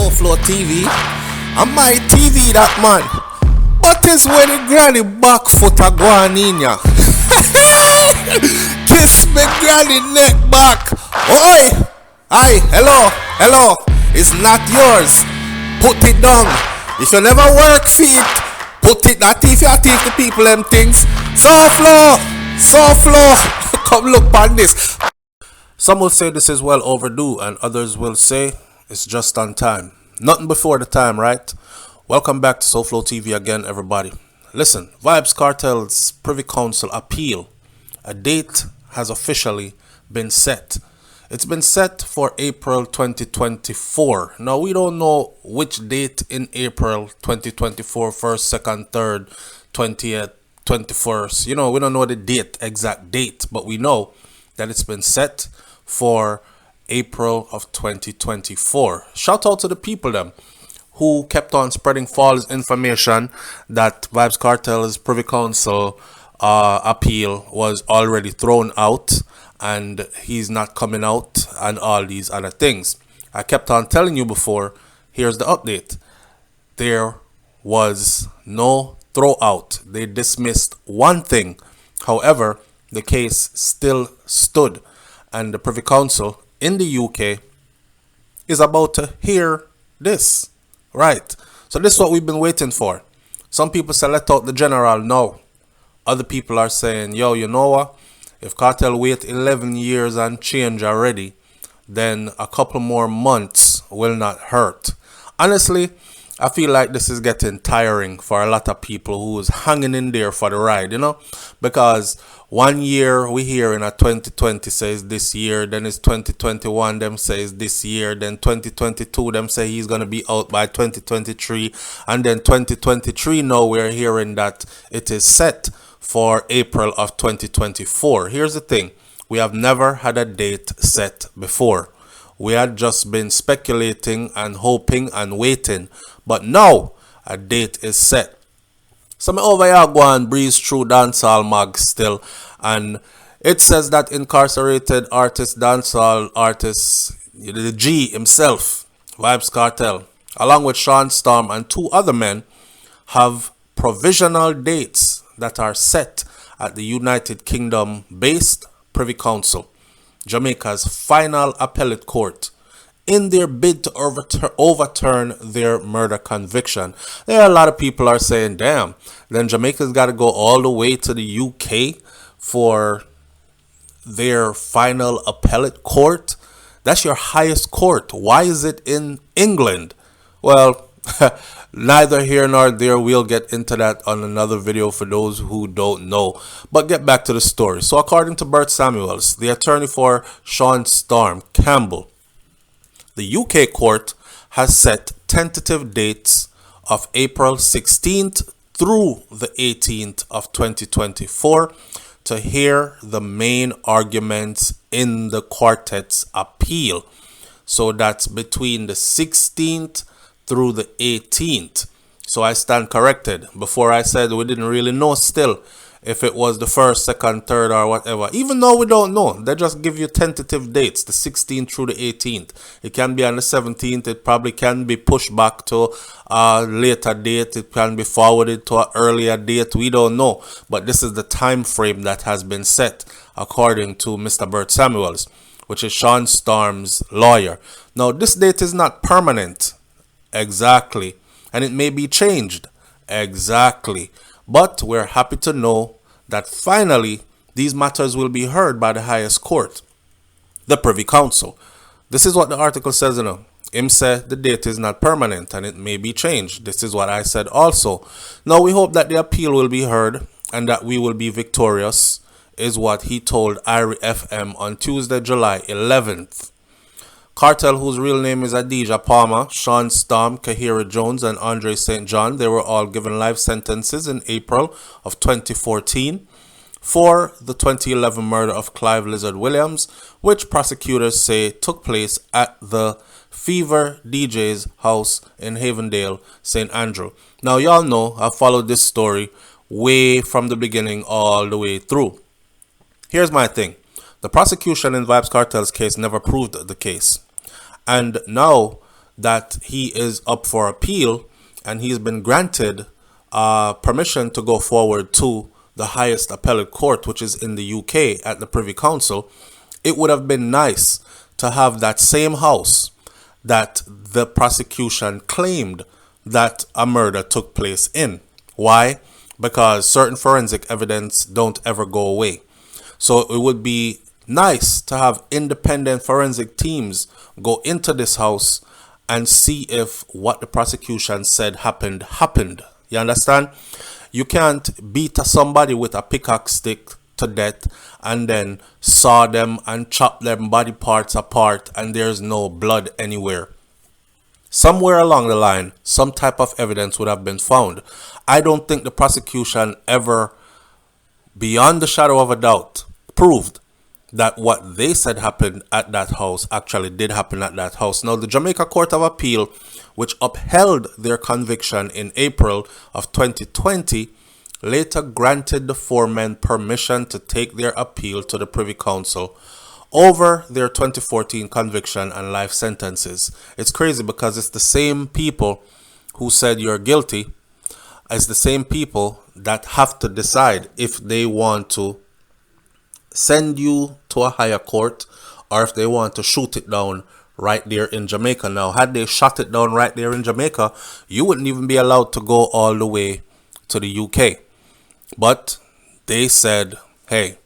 SouFLoTV. And my TV that man. But is where the granny back foot a go on in ya. Kiss me granny neck back. Oi! Hi, hello. It's not yours. Put it down. If you never work for it, put it that if you teach the people them things. SouFLo. Come look on this. Some will say this is well overdue, and others will say it's just on time. Nothing before the time, right? Welcome back to SouFLoTV again, everybody. Listen, Vybz Kartel's Privy Council appeal. A date has officially been set. It's been set for April 2024. Now, we don't know which date in April 2024, 1st, 2nd, 3rd, 20th, 21st. You know, we don't know the exact date, but we know that it's been set for April of 2024. Shout out to the people them who kept on spreading false information that Vybz Kartel's Privy Council appeal was already thrown out and he's not coming out and all these other things. I kept on telling you before, here's the update. There was no throw out. They dismissed one thing. However, the case still stood, and the Privy Council in the UK is about to hear this. Right. So this is what we've been waiting for. Some people say let out the general now. Other people are saying, yo, you know what? If Kartel wait 11 years and change already, then a couple more months will not hurt. Honestly, I feel like this is getting tiring for a lot of people who's hanging in there for the ride, you know, because 1 year we hear in a 2020 says this year, then it's 2021, them says this year, then 2022, them say he's going to be out by 2023, and then 2023 now we're hearing that it is set for April of 2024. Here's the thing, we have never had a date set before. We had just been speculating and hoping and waiting. But now, a date is set. So me over here go and breeze through dancehall mag still. And it says that incarcerated dancehall artist, the G himself, Vybz Kartel, along with Sean Storm and two other men, have provisional dates that are set at the United Kingdom-based Privy Council, Jamaica's final appellate court, in their bid to overturn their murder conviction. There are a lot of people are saying, damn, then Jamaica's got to go all the way to the UK for their final appellate court. That's your highest court. Why is it in England? Well, neither here nor there. We'll get into that on another video for those who don't know. But get back to the story. So according to Bert Samuels, the attorney for Sean Storm Campbell, the UK court has set tentative dates of April 16th through the 18th of 2024 to hear the main arguments in the quartet's appeal. So that's between the 16th through the 18th. So I stand corrected. Before I said we didn't really know still if it was the 1st, 2nd, 3rd or whatever. Even though we don't know, they just give you tentative dates, the 16th through the 18th. It can be on the 17th. It probably can be pushed back to a later date. It can be forwarded to an earlier date. We don't know. But this is the time frame that has been set according to Mr. Bert Samuels, which is Sean Storm's lawyer. Now, this date is not permanent. Exactly. And it may be changed. Exactly. But we're happy to know that finally these matters will be heard by the highest court, the Privy Council. This is what the article says, you know. Him said the date is not permanent and it may be changed. This is what I said also. Now we hope that the appeal will be heard and that we will be victorious, is what he told IRI FM on Tuesday, July 11th. Kartel, whose real name is Adidja Palmer, Sean Storm, Kahira Jones, and Andre St. John, they were all given life sentences in April of 2014 for the 2011 murder of Clive Lizard Williams, which prosecutors say took place at the Fever DJ's house in Havendale, St. Andrew. Now, y'all know I've followed this story way from the beginning all the way through. Here's my thing. The prosecution in Vybz Kartel's case never proved the case. And now that he is up for appeal and he's been granted permission to go forward to the highest appellate court, which is in the UK at the Privy Council, it would have been nice to have that same house that the prosecution claimed that a murder took place in. Why? Because certain forensic evidence don't ever go away. So it would be nice to have independent forensic teams go into this house and see if what the prosecution said happened. You understand? You can't beat somebody with a pickaxe stick to death and then saw them and chop them body parts apart and there's no blood anywhere. Somewhere along the line, some type of evidence would have been found. I don't think the prosecution ever, beyond the shadow of a doubt, proved that what they said happened at that house actually did happen at that house. Now, the Jamaica Court of Appeal, which upheld their conviction in April of 2020, later granted the four men permission to take their appeal to the Privy Council over their 2014 conviction and life sentences. It's crazy because it's the same people who said you're guilty as the same people that have to decide if they want to send you to a higher court or if they want to shoot it down right there in Jamaica. Now, had they shot it down right there in Jamaica, you wouldn't even be allowed to go all the way to the UK. But they said, hey,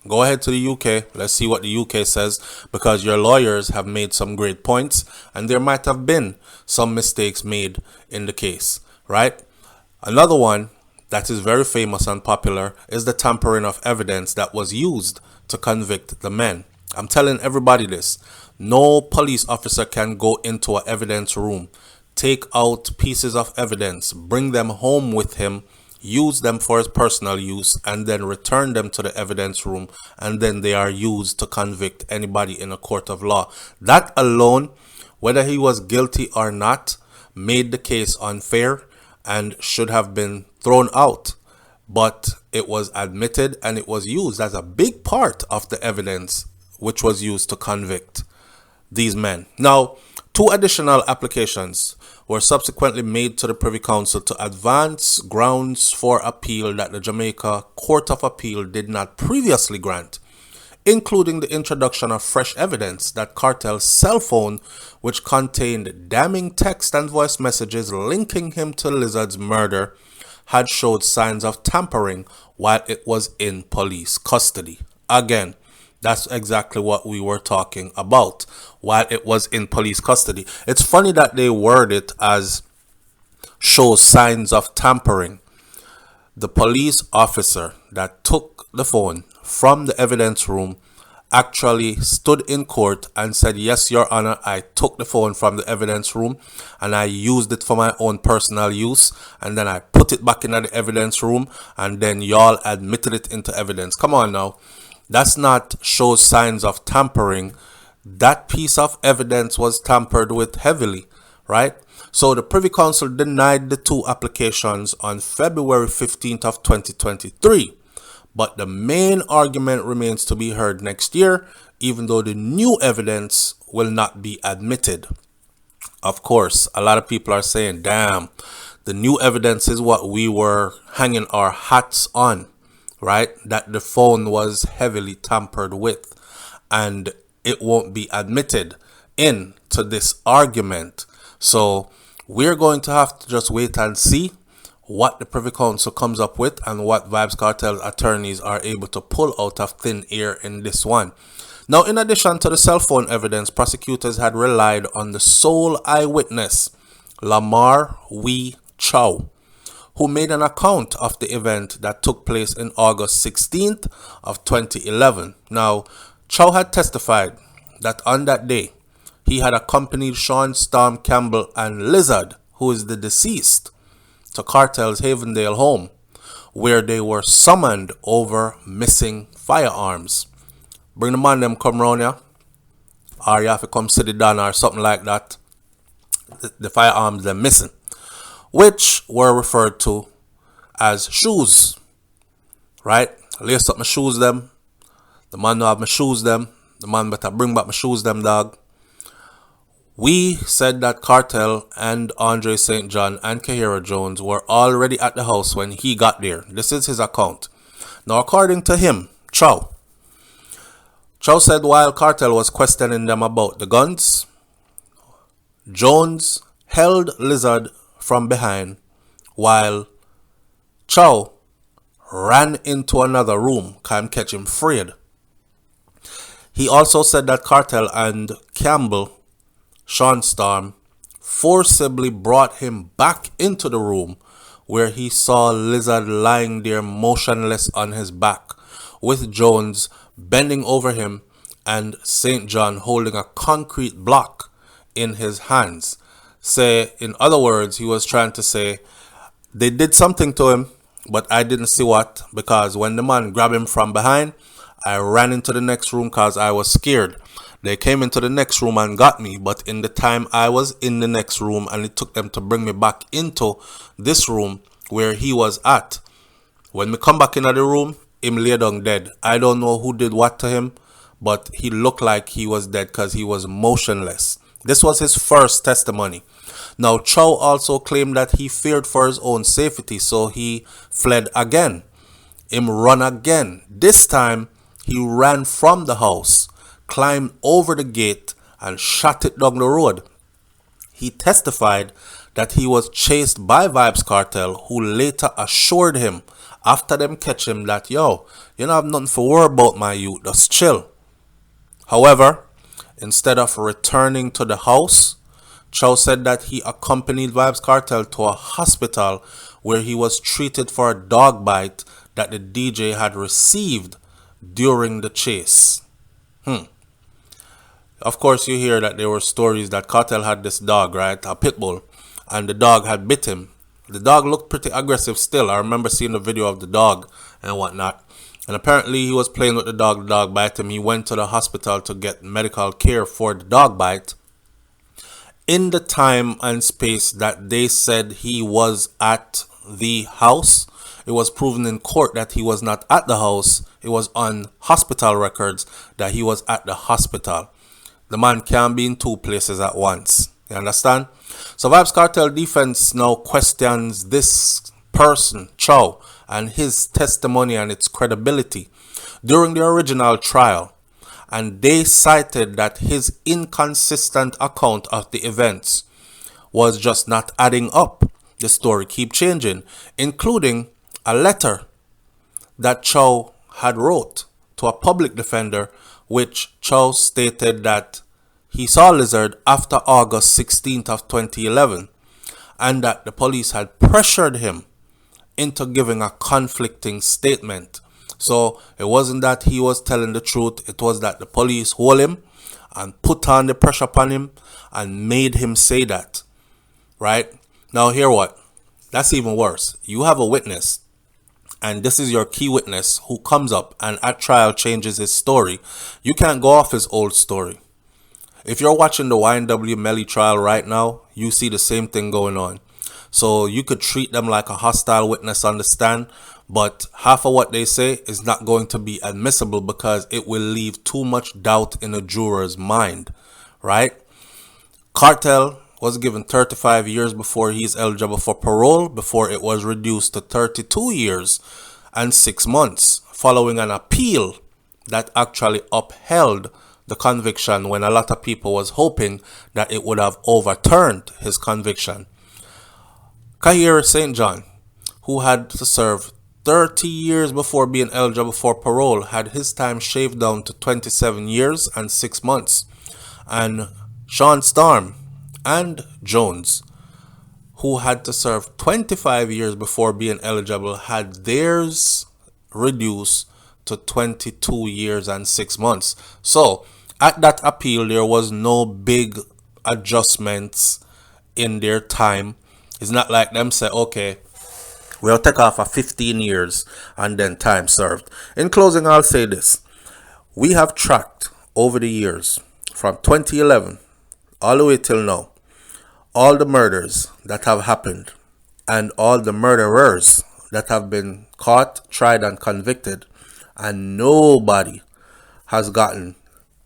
go ahead to the UK. Let's see what the UK says, because your lawyers have made some great points and there might have been some mistakes made in the case, right? Another one that is very famous and popular is the tampering of evidence that was used to convict the men. I'm telling everybody this. No police officer can go into an evidence room, take out pieces of evidence, bring them home with him, use them for his personal use, and then return them to the evidence room, and then they are used to convict anybody in a court of law. That alone, whether he was guilty or not, made the case unfair and should have been thrown out. But it was admitted and it was used as a big part of the evidence which was used to convict these men. Now, two additional applications were subsequently made to the Privy Council to advance grounds for appeal that the Jamaica Court of Appeal did not previously grant, including the introduction of fresh evidence that Kartel's cell phone, which contained damning text and voice messages linking him to Lizard's murder, had showed signs of tampering while it was in police custody. Again, that's exactly what we were talking about, while it was in police custody. It's funny that they word it as shows signs of tampering. The police officer that took the phone from the evidence room actually stood in court and said, yes, your honor, I took the phone from the evidence room and I used it for my own personal use, and then I put it back in the evidence room and then y'all admitted it into evidence. Come on now. That's not shows signs of tampering. That piece of evidence was tampered with heavily, right? So the Privy Council denied the two applications on February 15th of 2023. But the main argument remains to be heard next year, even though the new evidence will not be admitted. Of course, a lot of people are saying, damn, the new evidence is what we were hanging our hats on, right? That the phone was heavily tampered with and it won't be admitted into this argument. So we're going to have to just wait and see what the Privy Council comes up with and what Vybz Kartel attorneys are able to pull out of thin air in this one. Now, in addition to the cell phone evidence, prosecutors had relied on the sole eyewitness, Lamar Wee Chow, who made an account of the event that took place in August 16th of 2011. Now, Chow had testified that on that day, he had accompanied Sean Storm Campbell and Lizard, who is the deceased, to Kartel's Havendale home, where they were summoned over missing firearms. Bring the man them come round here, or you have to come sit it down or something like that. The firearms they're missing, which were referred to as shoes, right? Lace up my shoes them. The man know have my shoes them. The man better bring back my shoes them, dog. We said that Kartel and Andre St. John and Kahira Jones were already at the house when he got there. This is his account. Now, according to him, Chow said while Kartel was questioning them about the guns, Jones held Lizard from behind while Chow ran into another room, can't catch him afraid. He also said that Kartel and Campbell, Sean Storm, forcibly brought him back into the room where he saw Lizard lying there motionless on his back, with Jones bending over him and St. John holding a concrete block in his hands. Say, in other words, he was trying to say, they did something to him, but I didn't see what, because when the man grabbed him from behind, I ran into the next room because I was scared. They came into the next room and got me, but in the time I was in the next room and it took them to bring me back into this room where he was at. When we come back into the room, him lay down dead. I don't know who did what to him, but he looked like he was dead because he was motionless. This was his first testimony. Now, Chow also claimed that he feared for his own safety, so he fled again. Him run again. This time, he ran from the house, climbed over the gate, and shot it down the road. He testified that he was chased by Vybz Kartel, who later assured him, after them catch him, that, yo, you don't have nothing to worry about, my youth, just chill. However, instead of returning to the house, Chow said that he accompanied Vybz Kartel to a hospital where he was treated for a dog bite that the DJ had received during the chase. Of course, you hear that there were stories that Kartel had this dog, right? A pit bull. And the dog had bit him. The dog looked pretty aggressive still. I remember seeing the video of the dog and whatnot. And apparently he was playing with the dog bite him. He went to the hospital to get medical care for the dog bite. In the time and space that they said he was at the house, it was proven in court that he was not at the house. It was on hospital records that he was at the hospital. The man can't be in two places at once. You understand? So Vybz Kartel defense now questions this person, Chow, and his testimony and its credibility during the original trial. And they cited that his inconsistent account of the events was just not adding up. The story keep changing, including a letter that Chow had wrote to a public defender, which Chow stated that he saw Lizard after August 16th of 2011 and that the police had pressured him into giving a conflicting statement. So it wasn't that he was telling the truth, it was that the police hold him and put on the pressure upon him and made him say that. Right? Now hear what? That's even worse. You have a witness, and this is your key witness who comes up and at trial changes his story. You can't go off his old story. If you're watching the YNW Melly trial right now, you see the same thing going on. So you could treat them like a hostile witness on the stand, but half of what they say is not going to be admissible because it will leave too much doubt in a juror's mind, right? Kartel was given 35 years before he's eligible for parole, before it was reduced to 32 years and 6 months, following an appeal that actually upheld the conviction when a lot of people was hoping that it would have overturned his conviction. Kahira St. John, who had to serve 30 years before being eligible for parole, had his time shaved down to 27 years and 6 months. And Sean Storm and Jones, who had to serve 25 years before being eligible, had theirs reduced to 22 years and 6 months. So at that appeal, there was no big adjustments in their time. It's not like them say, okay, we'll take off 15 years and then time served. In closing, I'll say this. We have tracked over the years from 2011 all the way till now, all the murders that have happened and all the murderers that have been caught, tried, and convicted, and nobody has gotten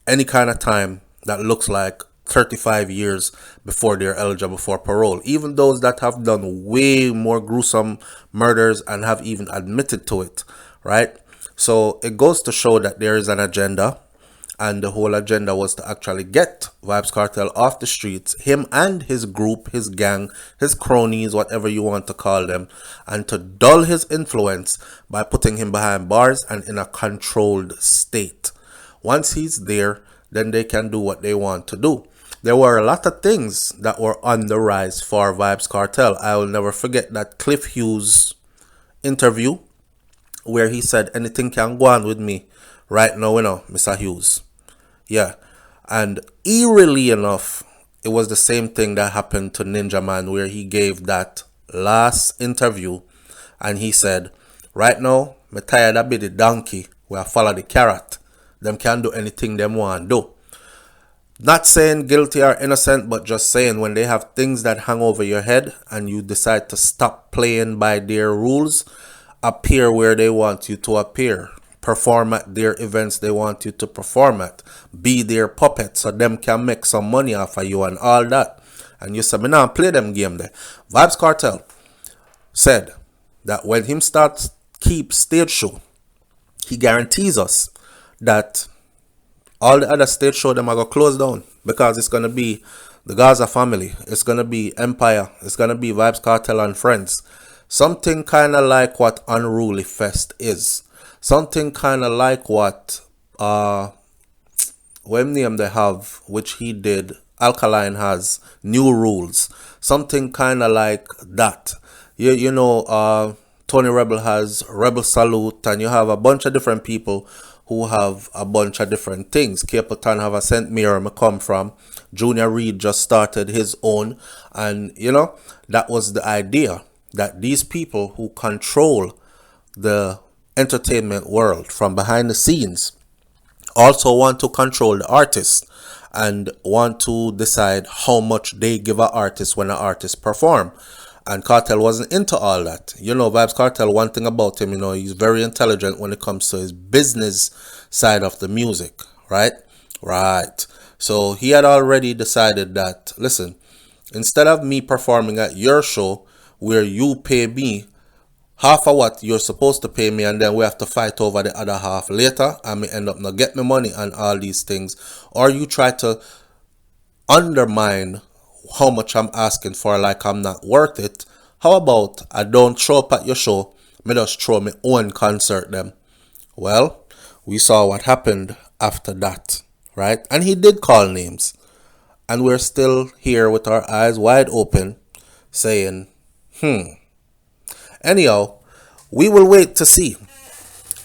any kind of time that looks like 35 years before they're eligible for parole. Even those that have done way more gruesome murders and have even admitted to it, right? So it goes to show that there is an agenda, and the whole agenda was to actually get Vybz Kartel off the streets, him and his group, his gang, his cronies, whatever you want to call them, and to dull his influence by putting him behind bars and in a controlled state. Once he's there, then they can do what they want to do. There were a lot of things that were on the rise for Vybz Kartel. I will never forget that Cliff Hughes interview where he said, anything can go on with me right now, Mr. Hughes. Yeah. And eerily enough, it was the same thing that happened to Ninja Man, where he gave that last interview and he said, right now, me tired of be the donkey where I follow the carrot. Them can do anything them want to do. Not saying guilty or innocent, but just saying when they have things that hang over your head and you decide to stop playing by their rules, appear where they want you to appear, perform at their events they want you to perform at, be their puppet so them can make some money off of you and all that. And you say, me now play them game there. Vybz Kartel said that when him starts keep stage show, he guarantees us that all the other stage show them are going to close down, because it's going to be the Gaza family, it's going to be Empire, it's going to be Vybz Kartel and friends. Something kind of like what Unruly Fest is. Something kind of like what what name they have, which he did, Alkaline has, New Rules. Something kind of like that. Tony Rebel has Rebel Salute, and you have a bunch of different people who have a bunch of different things. Capleton have a St. Mirror me come from. Junior Reid just started his own. And, that was the idea, that these people who control the entertainment world from behind the scenes also want to control the artist and want to decide how much they give an artist when an artist perform. And Kartel wasn't into all that. Vybz Kartel, one thing about him, he's very intelligent when it comes to his business side of the music, right? Right. So he had already decided that, listen, instead of me performing at your show where you pay me half of what you're supposed to pay me, and then we have to fight over the other half later, and me end up not get me money and all these things, or you try to undermine how much I'm asking for, like I'm not worth it. How about I don't show up at your show, me just throw my own concert them? Well, we saw what happened after that, right? And he did call names, and we're still here with our eyes wide open saying, Anyhow, we will wait to see,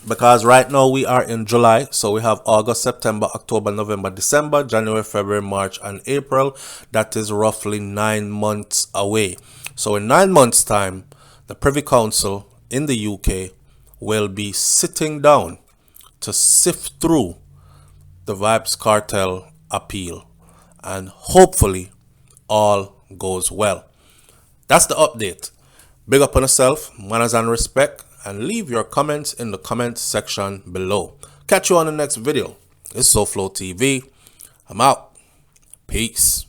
because right now we are in July, so we have August, September, October, November, December, January, February, March, and April. That is roughly 9 months away. So in 9 months' time, the Privy Council in the UK will be sitting down to sift through the Vybz Kartel appeal, and hopefully all goes well. That's the update. Big up on yourself, manners and respect, and leave your comments in the comment section below. Catch you on the next video. It's SouFLoTV. I'm out. Peace.